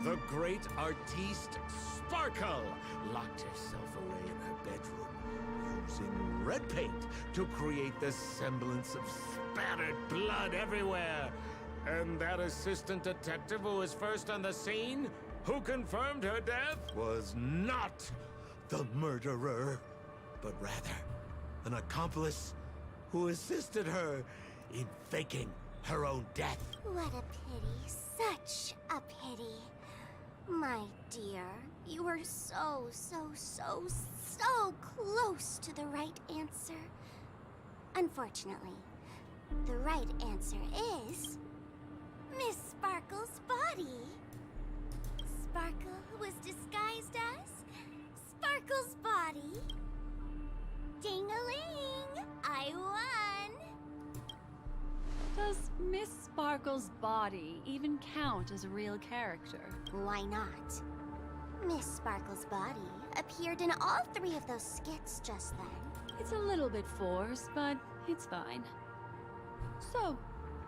S3: The great artiste Sparkle locked herself away in her bedroom, using red paint to create the semblance of spattered blood everywhere. And that assistant detective who was first on the scene, who confirmed her death, was not the murderer, but rather an accomplice
S7: who assisted her in faking her own death.
S2: What a pity. Such a pity. My dear, you were so close to the right answer. Unfortunately, the right answer is Miss Sparkle's body. Sparkle was disguised as Sparkle's body. Ding-a-ling! I won!
S6: Does Miss Sparkle's body even count as a real character?
S2: Why not? Miss Sparkle's body appeared in all 3 of those skits just then.
S6: It's a little bit forced, but it's fine. So,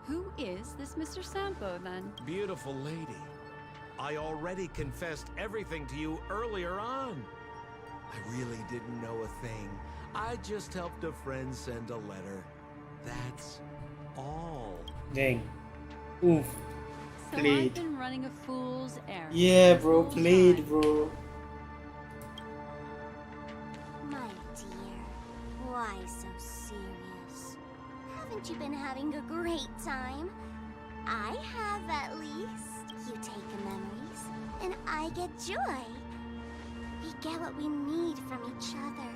S6: who is this Mr. Sampo then?
S7: Beautiful lady. I already confessed everything to you earlier on. I really didn't know a thing. I just helped a friend send a letter. That's all.
S1: Dang. Oof.
S6: So I've
S1: Played.
S6: been running a fool's errand.
S1: Yeah,
S6: this
S1: bro.
S6: whole
S1: Played,
S6: time.
S1: bro.
S2: My dear, why so serious? Haven't you been having a great time? I have, at least. You take the memories, and I get joy. We get what we need from each other.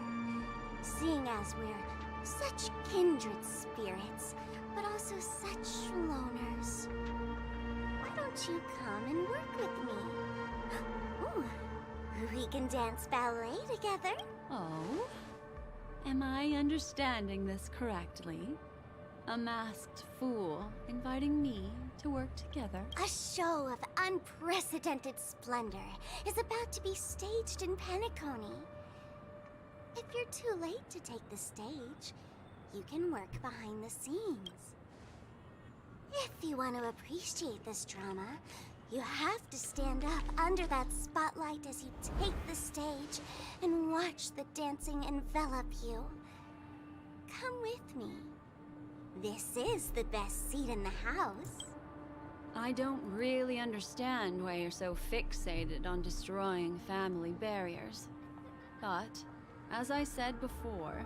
S2: Seeing as we're such kindred spirits, but also such loners. Why don't you come and work with me? Ooh, we can dance ballet together.
S6: Oh? Am I understanding this correctly? A masked fool inviting me to work together?
S2: A show of unprecedented splendor is about to be staged in Penacony. If you're too late to take the stage, you can work behind the scenes. If you want to appreciate this drama, you have to stand up under that spotlight as you take the stage and watch the dancing envelop you. Come with me. This is the best seat in the house.
S6: I don't really understand why you're so fixated on destroying family barriers. But, as I said before,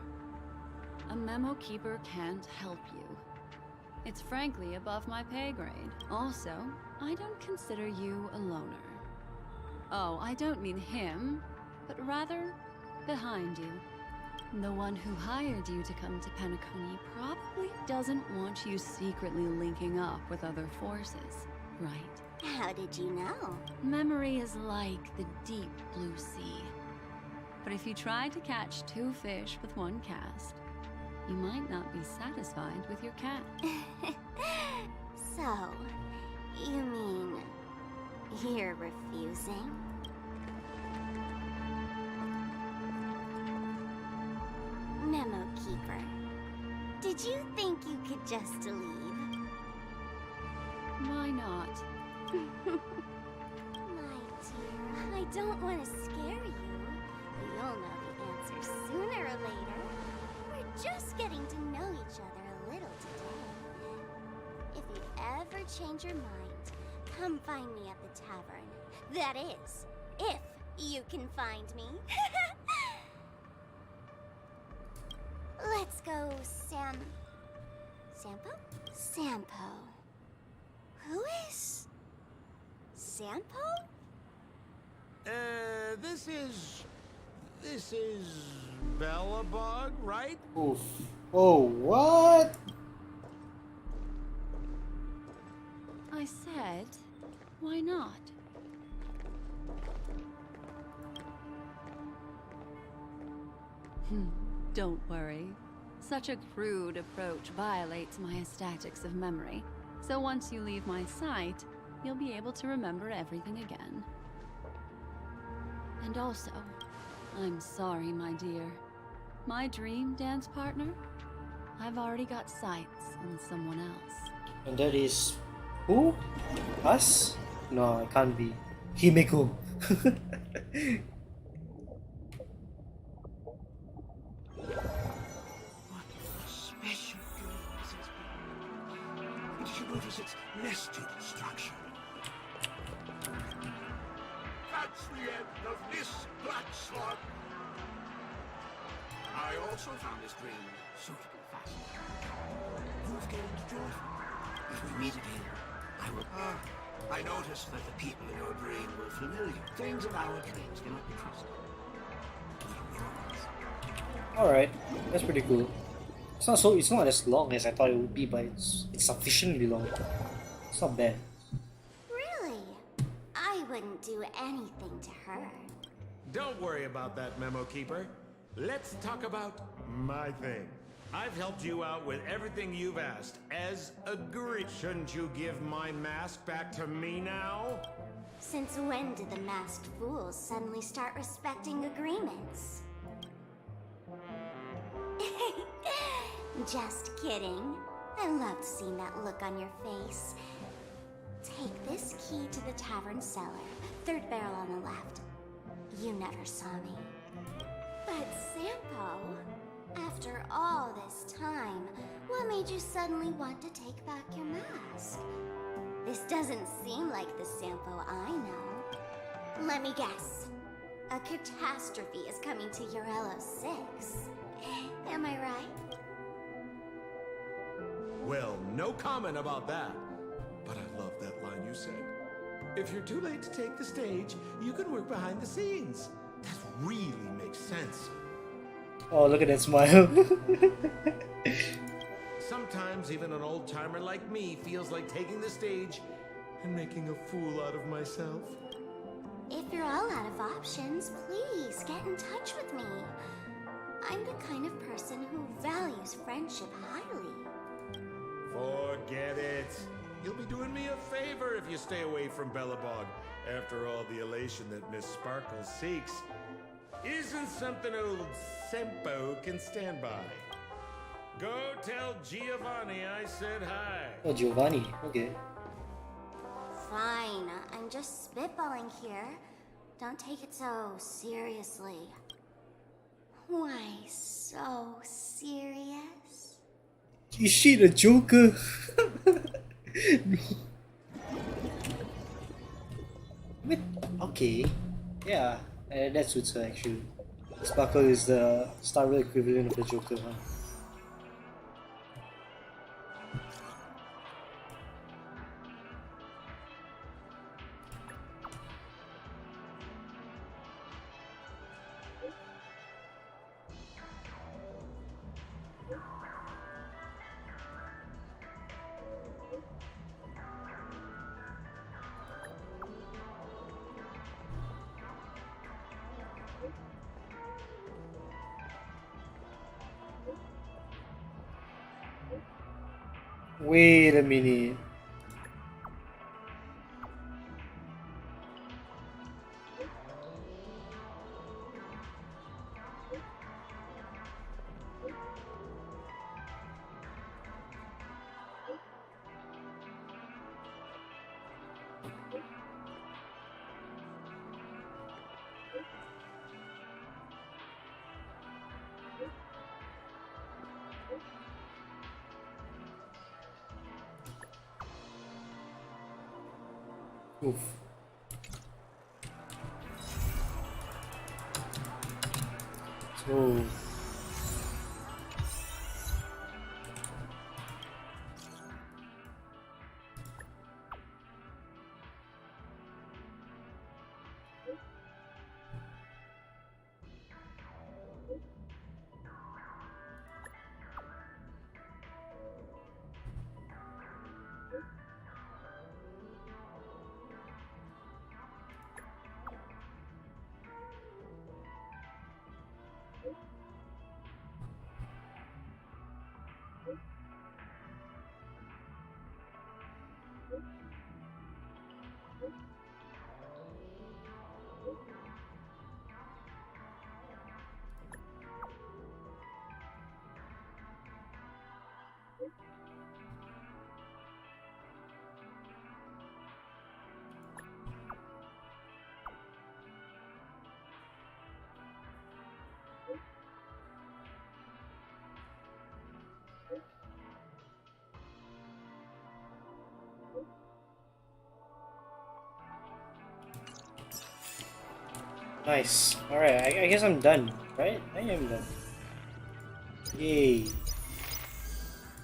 S6: a memo keeper can't help you. It's frankly above my pay grade. Also, I don't consider you a loner. Oh, I don't mean him, but rather behind you. The one who hired you to come to Penacony probably doesn't want you secretly linking up with other forces, right?
S2: How did you know?
S6: Memory is like the deep blue sea. But if you try to catch 2 fish with 1 cast, you might not be satisfied with your cat.
S2: So, you mean you're refusing? Memo Keeper, did you think you could just leave?
S6: Why not?
S2: My dear, I don't want to scare you. You'll know the answer sooner or later. We're just getting to know each other a little today. If you ever change your mind, come find me at the tavern. That is, if you can find me. Let's go, Sampo? Sampo. Who is Sampo?
S7: This is Bellabog, right?
S1: Oof. Oh, what?
S6: I said, why not? Don't worry. Such a crude approach violates my aesthetics of memory. So once you leave my sight, you'll be able to remember everything again. And also, I'm sorry, my dear. My dream dance partner? I've already got sights on someone else.
S1: And that is who? Us? No, it can't be. Himeko.
S5: What special dreams has been. Did you notice its nested structure? That's the end of this black slug. I also found this dream suitably fascinating. Who's getting to Jordan? As we meet again, I will... I noticed that the people in your dream were familiar. Things of our claims cannot be trusted.
S1: Alright, that's pretty cool. It's not as long as I thought it would be, but it's sufficiently long. It's not bad.
S2: Really? I wouldn't do anything to her.
S7: Don't worry about that, Memo Keeper. Let's talk about my thing. I've helped you out with everything you've asked, as agreed. Shouldn't you give my mask back to me now?
S2: Since when did the masked fools suddenly start respecting agreements? Just kidding. I loved seeing that look on your face. Take this key to the tavern cellar, third barrel on the left. You never saw me. But Sampo, after all this time, what made you suddenly want to take back your mask? This doesn't seem like the Sampo I know. Let me guess. A catastrophe is coming to Urello 6. Am I right?
S7: Well, no comment about that. But I love that line you said. If you're too late to take the stage, you can work behind the scenes. That really makes sense.
S1: Oh, look at that smile.
S7: Sometimes even an old-timer like me feels like taking the stage and making a fool out of myself.
S2: If you're all out of options, please get in touch with me. I'm the kind of person who values friendship highly.
S7: Forget it. You'll be doing me a favor if you stay away from Bellabog after all the elation that Miss Sparkle seeks. Isn't something old Sempo can stand by. Go tell Giovanni I said hi.
S1: Oh, Giovanni. Okay.
S2: Fine, I'm just spitballing here. Don't take it so seriously. Why so serious?
S1: Is she the Joker? Wait, okay. Yeah, that suits her actually. Sparkle is the Star Wars equivalent of the Joker, huh? Wait a minute. Oof. So nice. Alright, I guess I'm done, right? I am done. Yay!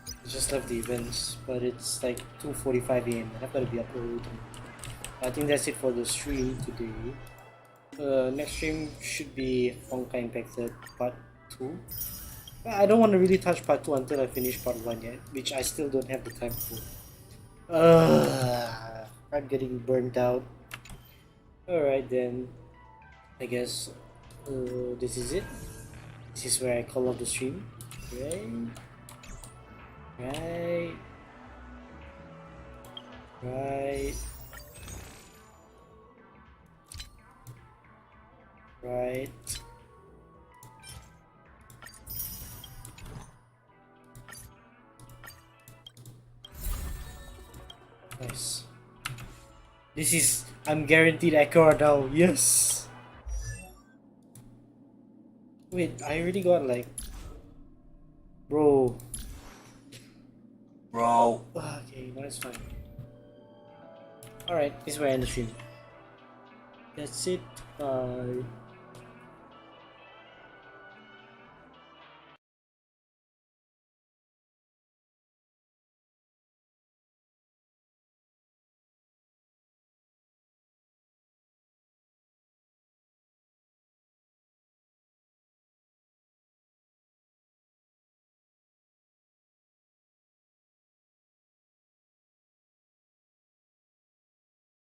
S1: I just left the events, but it's like 2:45 AM and I've got to be up early. I think that's it for the stream today. Next stream should be Honkai Impacted Part 2. I don't want to really touch Part 2 until I finish Part 1 yet, which I still don't have the time for. I'm getting burnt out. Alright then, I guess this is it. This is where I call off the stream. Right. Nice. This is, I'm guaranteed Akira now. Yes. Wait, I already got like, bro. Okay, no, it's fine. Alright, this is where I end the stream. That's it. Bye.